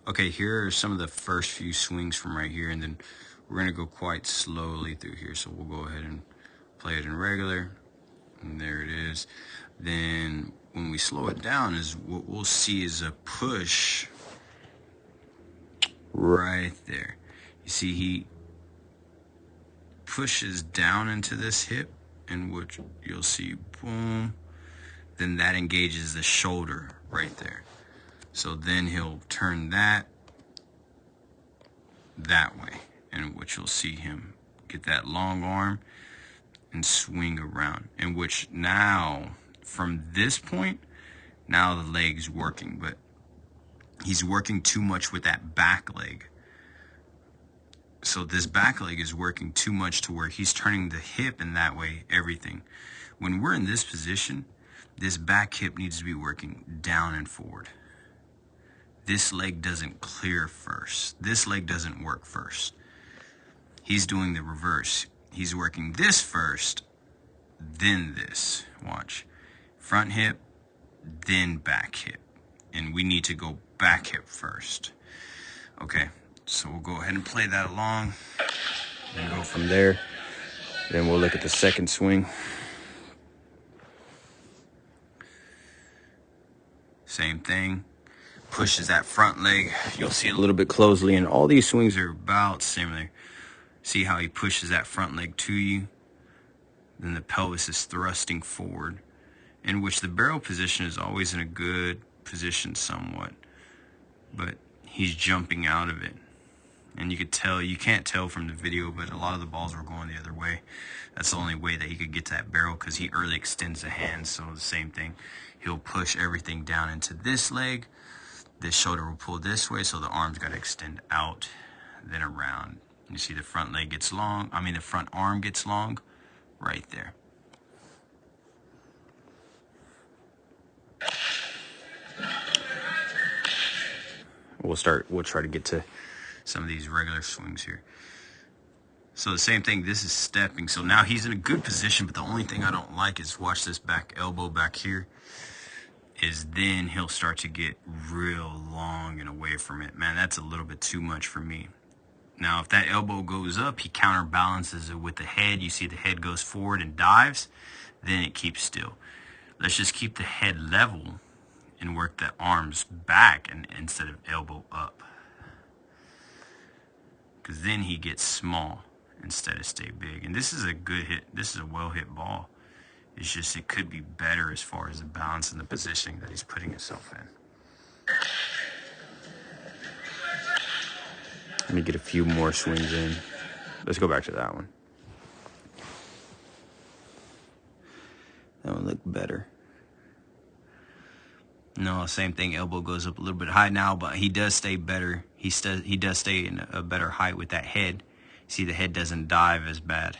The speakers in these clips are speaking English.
Okay, here are some of the first few swings from right here, and then we're gonna go quite slowly through here. So we'll go ahead and play it in regular, and there it is. Then when we slow it down, is what we'll see is a push right there. You see he pushes down into this hip, in which you'll see boom, then that engages the shoulder right there. So then he'll turn that way, in which you'll see him get that long arm and swing around, in which now from this point, now the leg's working, but he's working too much with that back leg. So this back leg is working too much to where he's turning the hip, and that way everything. When we're in this position, this back hip needs to be working down and forward. This leg doesn't clear first. This leg doesn't work first. He's doing the reverse. He's working this first, then this. Watch. Front hip, then back hip. And we need to go back hip first. Okay, so we'll go ahead and play that along and go from there. Then we'll look at the second swing. Same thing. Pushes that front leg. You'll see a little bit closely, and all these swings are about similar. See how he pushes that front leg to you? Then the pelvis is thrusting forward, in which the barrel position is always in a good position somewhat, but he's jumping out of it. And you could tell, you can't tell from the video, but a lot of the balls were going the other way. That's the only way that he could get to that barrel, because he early extends the hands. So the same thing, he'll push everything down into this leg. This shoulder will pull this way, so the arm's got to extend out, then around. You see the front leg gets long, the front arm gets long right there. We'll try to get to some of these regular swings here. So the same thing, this is stepping. So now he's in a good position, but the only thing I don't like is, watch this back elbow back here, is then he'll start to get real long and away from it. Man, that's a little bit too much for me. Now, if that elbow goes up, he counterbalances it with the head. You see the head goes forward and dives, then it keeps still. Let's just keep the head level and work the arms back and instead of elbow up. Because then he gets small instead of stay big. And this is a good hit. This is a well hit ball. It's just it could be better as far as the balance and the positioning that he's putting himself in. Let me get a few more swings in. Let's go back to that one. That one looked better. No, same thing. Elbow goes up a little bit high now, but he does stay better. He does stay in a better height with that head. See, the head doesn't dive as bad.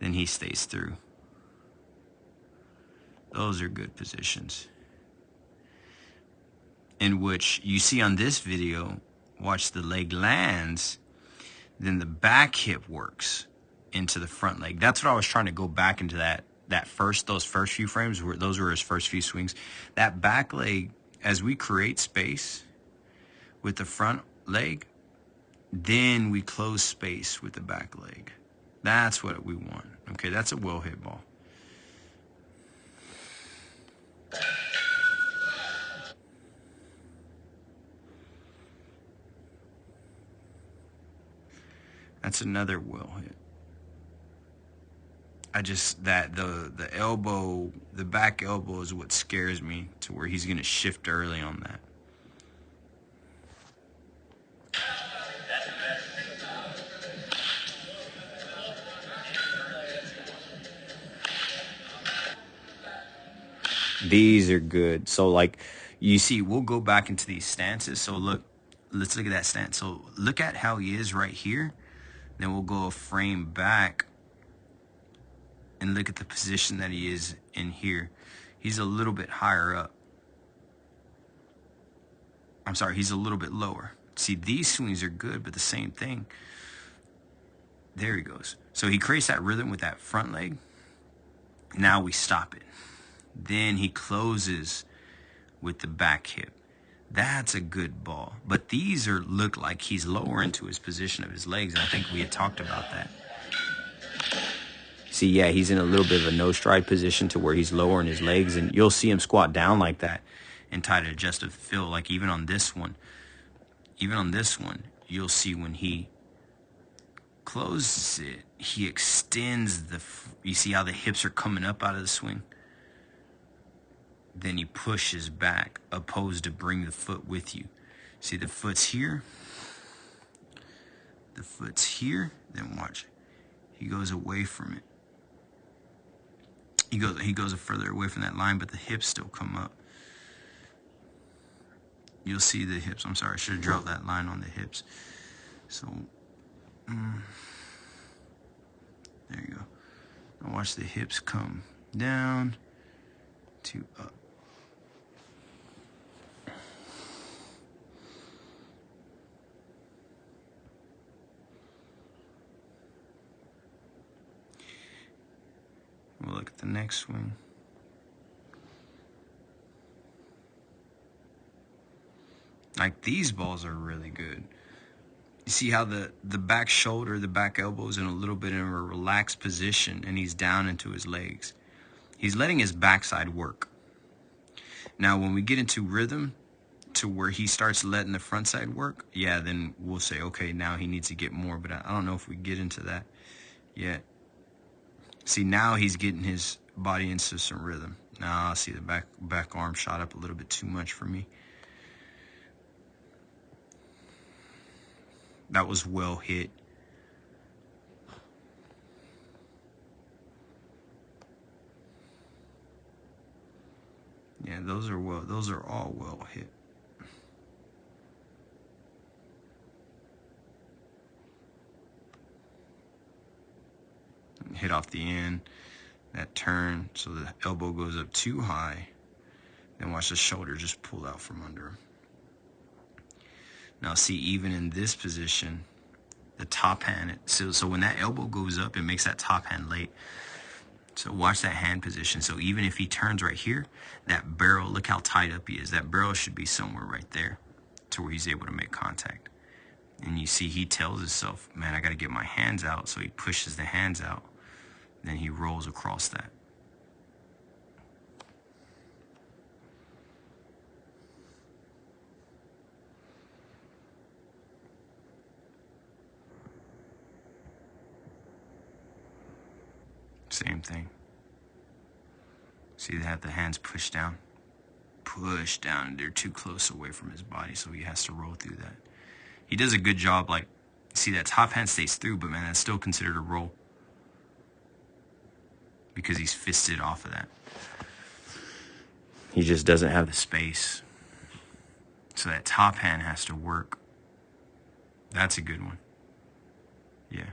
Then he stays through. Those are good positions. In which you see on this video, watch the leg lands, then the back hip works into the front leg. That's what I was trying to go back into those first few frames, those were his first few swings. That back leg, as we create space with the front leg, then we close space with the back leg. That's what we want. Okay, that's a well hit ball. That's another well hit. The elbow, the back elbow is what scares me, to where he's going to shift early on that. These are good. So like you see, we'll go back into these stances. So look, let's look at that stance. So look at how he is right here. Then we'll go a frame back and look at the position that he is in here. He's a little bit higher up. I'm sorry, he's a little bit lower. See, these swings are good, but the same thing. There he goes. So he creates that rhythm with that front leg. Now we stop it. Then he closes with the back hip. That's a good ball. But these look like he's lower into his position of his legs. And I think we had talked about that. See, yeah, he's in a little bit of a no stride position to where he's lowering his legs, and you'll see him squat down like that and try to adjust the fill. Like even on this one, you'll see when he closes it, he extends you see how the hips are coming up out of the swing? Then he pushes back, opposed to bring the foot with you. See, the foot's here, then watch, he goes away from it. He goes further away from that line, but the hips still come up. You'll see the hips. I'm sorry, I should have drawn that line on the hips. So, there you go. Now watch the hips come down to up. We'll look at the next swing. Like these balls are really good. You see how the back shoulder, the back elbow is in a little bit of a relaxed position, and he's down into his legs. He's letting his backside work. Now, when we get into rhythm to where he starts letting the front side work, yeah, then we'll say, okay, now he needs to get more. But I don't know if we get into that yet. See, now he's getting his body into some rhythm. Now, see the back arm shot up a little bit too much for me. That was well hit. Yeah, those are all well hit. Hit off the end, that turn, so the elbow goes up too high. Then watch the shoulder just pull out from under him. Now see, even in this position, the top hand, so when that elbow goes up, it makes that top hand late. So watch that hand position. So even if he turns right here, that barrel, look how tied up he is. That barrel should be somewhere right there to where he's able to make contact. And you see he tells himself, man, I got to get my hands out. So he pushes the hands out. Then he rolls across that. Same thing. See, they have the hands pushed down. Push down. They're too close away from his body, so he has to roll through that. He does a good job. Like, see, that top hand stays through, but man, that's still considered a roll because he's fisted off of that. He just doesn't have the space. So that top hand has to work. That's a good one. Yeah.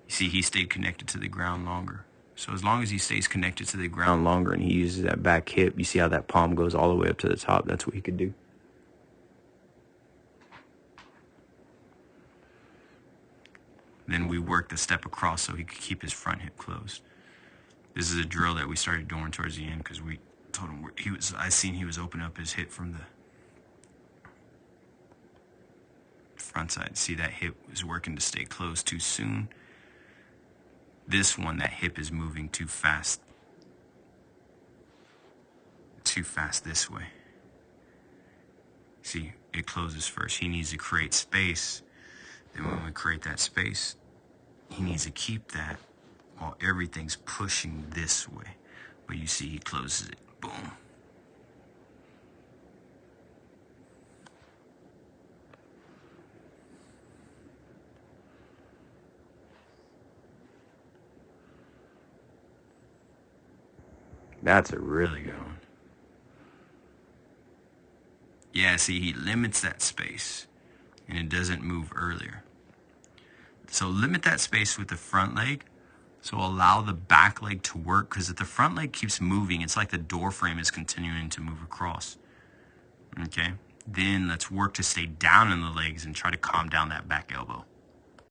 You see, he stayed connected to the ground longer. So as long as he stays connected to the ground longer and he uses that back hip, you see how that palm goes all the way up to the top. That's what he could do. Then we work the step across so he could keep his front hip closed. This is a drill that we started doing towards the end because we told him I seen he was opening up his hip from the front side. See, that hip was working to stay closed too soon. This one, that hip is moving too fast. Too fast this way. See, it closes first. He needs to create space. Then when we create that space, he needs to keep that while everything's pushing this way. But you see, he closes it. Boom. That's a really good one. Yeah, see, he limits that space and it doesn't move earlier. So limit that space with the front leg. So allow the back leg to work, because if the front leg keeps moving, it's like the door frame is continuing to move across. Okay? Then let's work to stay down in the legs and try to calm down that back elbow.